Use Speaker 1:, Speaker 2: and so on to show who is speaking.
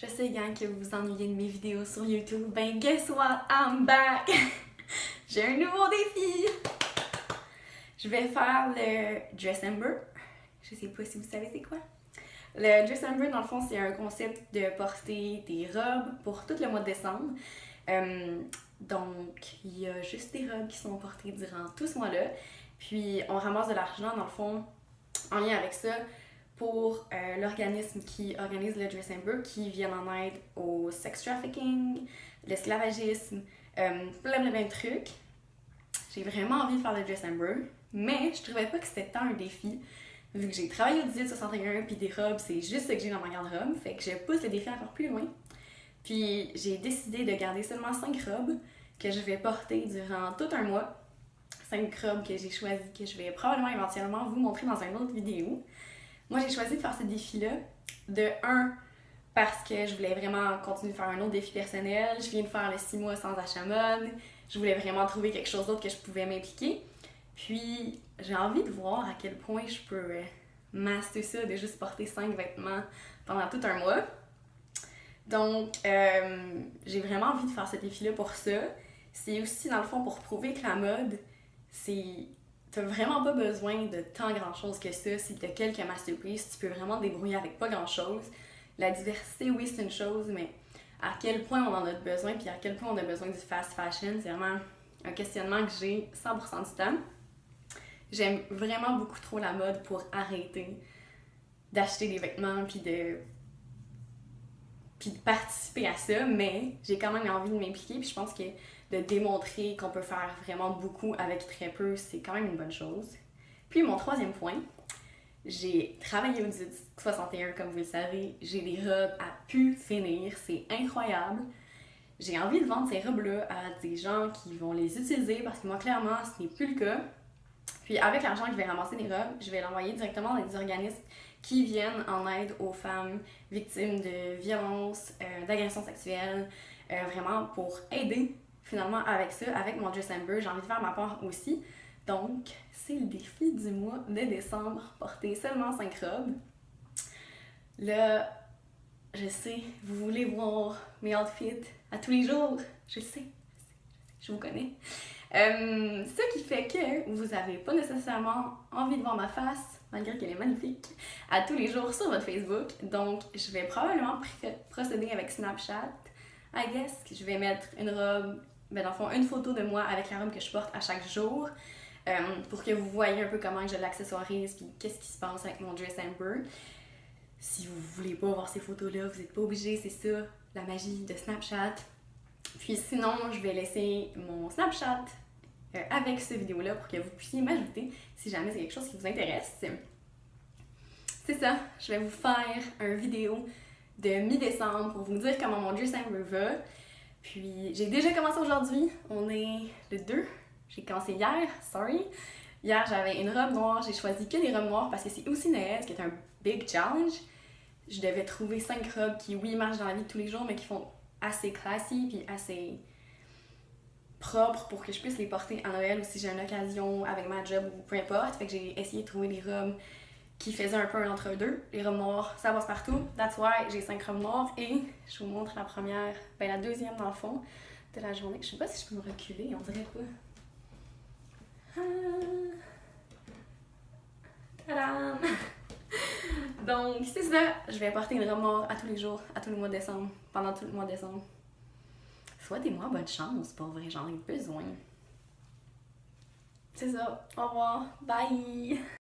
Speaker 1: Je sais, gang, que vous vous ennuyez de mes vidéos sur YouTube. Ben, guess what? I'm back! J'ai un nouveau défi! Je vais faire le Dressember. Je sais pas si vous savez c'est quoi. Le Dressember, dans le fond, c'est un concept de porter des robes pour tout le mois de décembre. Donc, il y a juste des robes qui sont portées durant tout ce mois-là. Puis, on ramasse de l'argent, dans le fond, en lien avec ça, pour l'organisme qui organise le Dressember, qui vient en aide au sex trafficking, l'esclavagisme, plein de trucs. J'ai vraiment envie de faire le Dressember, mais je trouvais pas que c'était tant un défi, vu que j'ai travaillé au 1861 puis des robes, c'est juste ce que j'ai dans ma garde-robe, fait que je pousse le défi encore plus loin. Puis j'ai décidé de garder seulement 5 robes que je vais porter durant tout un mois. 5 robes que j'ai choisies, que je vais probablement éventuellement vous montrer dans une autre vidéo. Moi, j'ai choisi de faire ce défi-là, de 1, parce que je voulais vraiment continuer de faire un autre défi personnel. Je viens de faire le 6 mois sans achat mode. Je voulais vraiment trouver quelque chose d'autre que je pouvais m'impliquer. Puis, j'ai envie de voir à quel point je peux master ça, de juste porter 5 vêtements pendant tout un mois. Donc, j'ai vraiment envie de faire ce défi-là pour ça. C'est aussi, dans le fond, pour prouver que la mode, c'est... T'as vraiment pas besoin de tant grand-chose que ça. Si t'as quelques masterpieces, tu peux vraiment te débrouiller avec pas grand-chose. La diversité, oui, c'est une chose, mais à quel point on en a besoin, puis à quel point on a besoin du fast fashion, c'est vraiment un questionnement que j'ai 100% du temps. J'aime vraiment beaucoup trop la mode pour arrêter d'acheter des vêtements, puis de participer à ça, mais j'ai quand même envie de m'impliquer, puis je pense que de démontrer qu'on peut faire vraiment beaucoup avec très peu, c'est quand même une bonne chose. Puis mon troisième point, j'ai travaillé au 1861, comme vous le savez, j'ai des robes à pu finir, c'est incroyable. J'ai envie de vendre ces robes-là à des gens qui vont les utiliser, parce que moi, clairement, ce n'est plus le cas. Puis avec l'argent que je vais ramasser des robes, je vais l'envoyer directement dans des organismes qui viennent en aide aux femmes victimes de violences, d'agressions sexuelles, vraiment pour aider finalement avec ça, avec mon Dressember. J'ai envie de faire ma part aussi. Donc, c'est le défi du mois de décembre, porter seulement 5 robes. Là, je sais, vous voulez voir mes outfits à tous les jours. Je sais, je vous connais. Ce qui fait que vous n'avez pas nécessairement envie de voir ma face, malgré qu'elle est magnifique, à tous les jours sur votre Facebook. Donc, je vais probablement procéder avec Snapchat. I guess que je vais mettre une robe, dans le fond, une photo de moi avec la robe que je porte à chaque jour, pour que vous voyez un peu comment je l'accessoirise puis qu'est-ce qui se passe avec mon Dressember. Si vous voulez pas voir ces photos-là, vous n'êtes pas obligé, c'est ça, la magie de Snapchat. Puis sinon, je vais laisser mon Snapchat avec cette vidéo-là pour que vous puissiez m'ajouter si jamais c'est quelque chose qui vous intéresse. C'est ça, je vais vous faire une vidéo de mi-décembre pour vous dire comment mon Dressember va. Puis j'ai déjà commencé aujourd'hui, on est le 2, j'ai commencé hier, sorry. Hier j'avais une robe noire, j'ai choisi que des robes noires parce que c'est aussi Noël, ce qui est un big challenge. Je devais trouver 5 robes qui, oui, marchent dans la vie de tous les jours, mais qui font assez classy puis assez propres pour que je puisse les porter à Noël ou si j'ai une occasion avec ma job ou peu importe. Fait que j'ai essayé de trouver des robes qui faisaient un peu un entre-deux. Les robes noires, ça passe partout. That's why j'ai 5 robes noires et je vous montre la première, la deuxième dans le fond de la journée. Je sais pas si je peux me reculer, on dirait pas. Tadam! Donc, c'est ça. Je vais porter une robe noire à tous les jours, à tout le mois de décembre, pendant tout le mois de décembre. Souhaitez-moi bonne chance, pour vrai, j'en ai besoin. C'est ça. Au revoir. Bye!